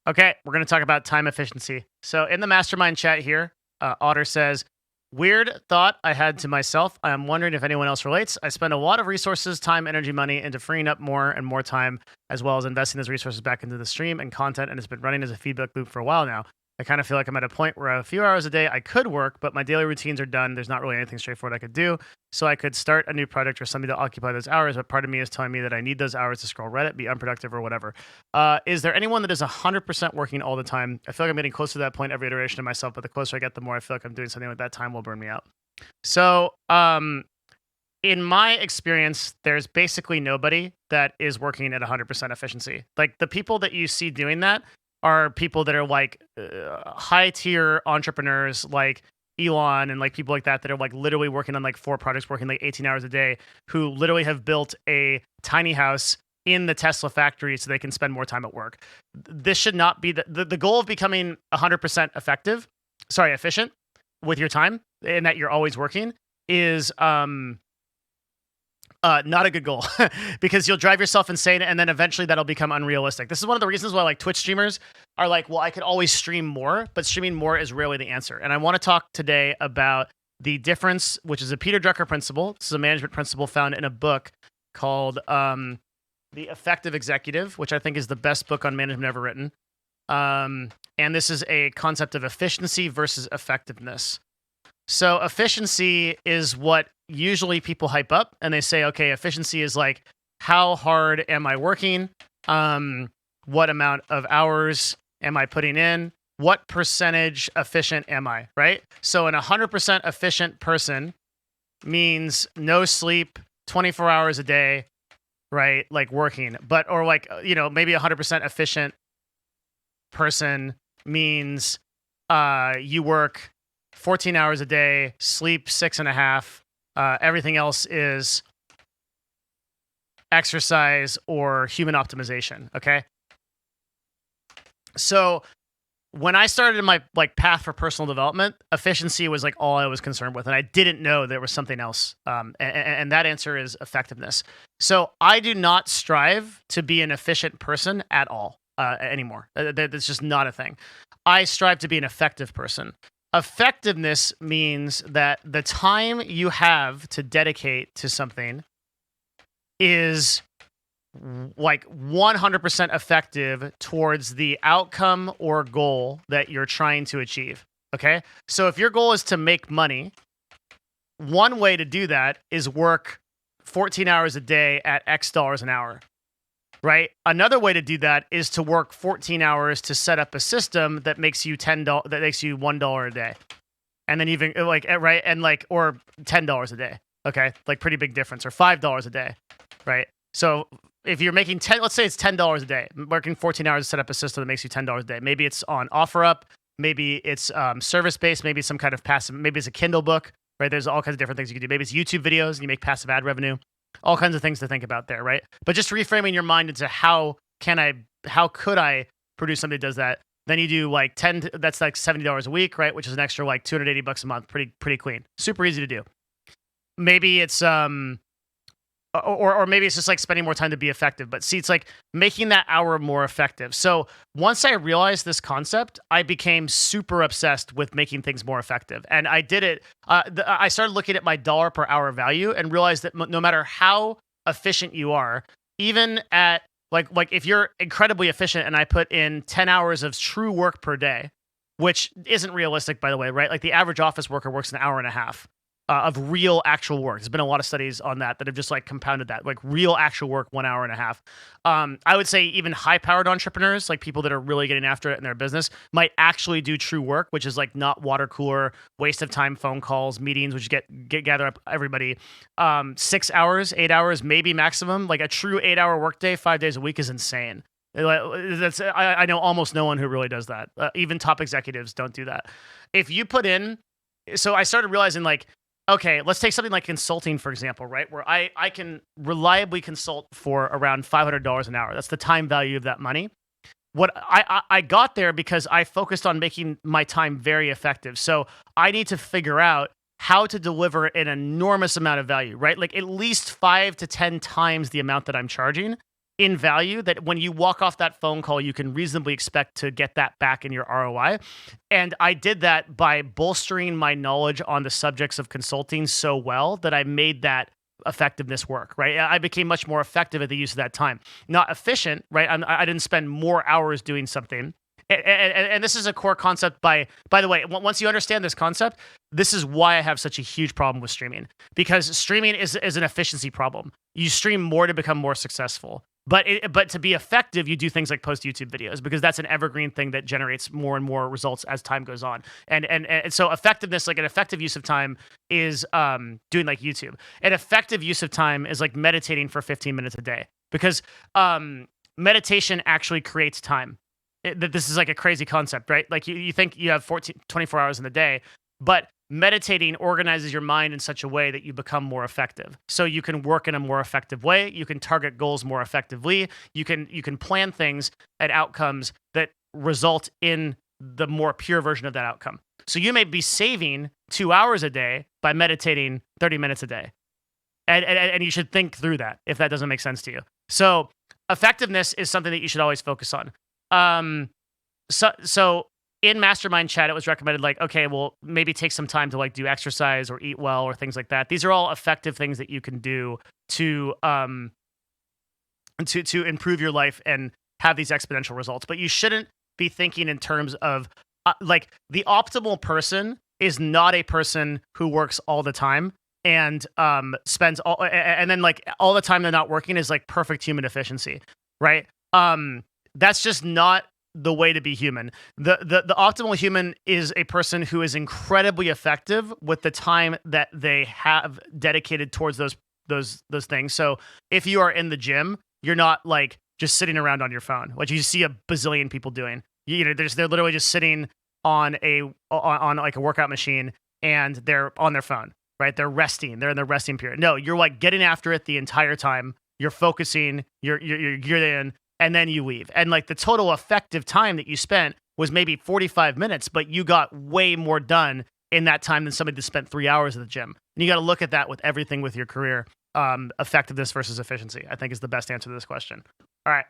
Okay, we're going to talk about time efficiency. So in the mastermind chat here, Otter says, weird thought I had to myself. I'm wondering if anyone else relates. I spend a lot of resources, time, energy, money into freeing up more and more time, as well as investing those resources back into the stream and content. And it's been running as a feedback loop for a while now. I kind of feel like I'm at a point where a few hours a day I could work, but my daily routines are done. There's not really anything straightforward I could do. So I could start a new project or something to occupy those hours, but part of me is telling me that I need those hours to scroll Reddit, be unproductive or whatever. Is there anyone that is 100% working all the time? I feel like I'm getting closer to that point every iteration of myself, but the closer I get, the more I feel like I'm doing something with that time will burn me out. So in my experience, there's basically nobody that is working at 100% efficiency. Like the people that you see doing that are people that are like high tier entrepreneurs like Elon and like people like that are like literally working on like 4 projects, working like 18 hours a day, who literally have built a tiny house in the Tesla factory so they can spend more time at work. This should not be the goal of becoming 100% efficient with your time and that you're always working is not a good goal because you'll drive yourself insane and then eventually that'll become unrealistic. This is one of the reasons why like Twitch streamers are like, well, I could always stream more, but streaming more is rarely the answer. And I want to talk today about the difference, which is a Peter Drucker principle. This is a management principle found in a book called The Effective Executive, which I think is the best book on management ever written. And this is a concept of efficiency versus effectiveness. So efficiency is what usually people hype up and they say, okay, efficiency is like, how hard am I working? What amount of hours am I putting in? What percentage efficient am I, right? So an 100% efficient person means no sleep, 24 hours a day, right? Like working, but, or like, maybe 100% efficient person means you work 14 hours a day, sleep 6.5. Everything else is exercise or human optimization. Okay. So when I started my like path for personal development, efficiency was like all I was concerned with. And I didn't know there was something else. And that answer is effectiveness. So I do not strive to be an efficient person at all anymore. That's just not a thing. I strive to be an effective person. Effectiveness means that the time you have to dedicate to something is like 100% effective towards the outcome or goal that you're trying to achieve. Okay. So if your goal is to make money, one way to do that is work 14 hours a day at X dollars an hour. Right. Another way to do that is to work 14 hours to set up a system that makes you $10, that makes you $1 a day. And then even like, right. And like, or $10 a day. Okay. Like pretty big difference, or $5 a day. Right. So if you're making let's say it's $10 a day, working 14 hours to set up a system that makes you $10 a day. Maybe it's on OfferUp. Maybe it's service-based. Maybe it's some kind of passive, maybe it's a Kindle book, right? There's all kinds of different things you can do. Maybe it's YouTube videos and you make passive ad revenue. All kinds of things to think about there, right? But just reframing your mind into how could I produce something that does that? Then you do like that's like $70 a week, right? Which is an extra like $280 a month. Pretty clean. Super easy to do. Maybe it's or maybe it's just like spending more time to be effective. But see, it's like making that hour more effective. So once I realized this concept, I became super obsessed with making things more effective. And I did it. I started looking at my dollar per hour value and realized that no matter how efficient you are, even at like if you're incredibly efficient and I put in 10 hours of true work per day, which isn't realistic, by the way, right? Like the average office worker works an hour and a half. Of real actual work. There's been a lot of studies on that have just like compounded that, like real actual work, 1 hour and a half. I would say even high-powered entrepreneurs, like people that are really getting after it in their business, might actually do true work, which is like not water cooler, waste of time, phone calls, meetings, which gather up everybody. 6 hours, 8 hours, maybe maximum. Like a true 8-hour workday, 5 days a week is insane. I know almost no one who really does that. Even top executives don't do that. If you put in, so I started realizing like, okay, let's take something like consulting, for example, right? Where I can reliably consult for around $500 an hour. That's the time value of that money. What I got there because I focused on making my time very effective. So I need to figure out how to deliver an enormous amount of value, right? Like at least 5 to 10 times the amount that I'm charging in value that when you walk off that phone call, you can reasonably expect to get that back in your ROI. And I did that by bolstering my knowledge on the subjects of consulting so well that I made that effectiveness work, right? I became much more effective at the use of that time. Not efficient, right? I didn't spend more hours doing something. And this is a core concept by the way, once you understand this concept, this is why I have such a huge problem with streaming, because streaming is an efficiency problem. You stream more to become more successful. But to be effective, you do things like post YouTube videos, because that's an evergreen thing that generates more and more results as time goes on. And so effectiveness, like an effective use of time, is doing like YouTube. An effective use of time is like meditating for 15 minutes a day, because meditation actually creates time. This is like a crazy concept, right? Like you think you have 24 hours in the day, but meditating organizes your mind in such a way that you become more effective. So you can work in a more effective way. You can target goals more effectively. You can plan things and outcomes that result in the more pure version of that outcome. So you may be saving 2 hours a day by meditating 30 minutes a day. And you should think through that if that doesn't make sense to you. So effectiveness is something that you should always focus on. So in Mastermind chat, it was recommended like, okay, well, maybe take some time to like do exercise or eat well or things like that. These are all effective things that you can do to improve your life and have these exponential results. But you shouldn't be thinking in terms of like the optimal person is not a person who works all the time and spends all and then like all the time they're not working is like perfect human efficiency, right? That's just not the way to be human. The optimal human is a person who is incredibly effective with the time that they have dedicated towards those things. So if you are in the gym, you're not like just sitting around on your phone, which you see a bazillion people doing. You know, they're literally just sitting on like a workout machine and they're on their phone, right? They're resting. They're in their resting period. No, you're like getting after it the entire time. You're focusing. You're in. And then you leave. And like the total effective time that you spent was maybe 45 minutes, but you got way more done in that time than somebody that spent 3 hours at the gym. And you got to look at that with everything with your career. Effectiveness versus efficiency, I think, is the best answer to this question. All right.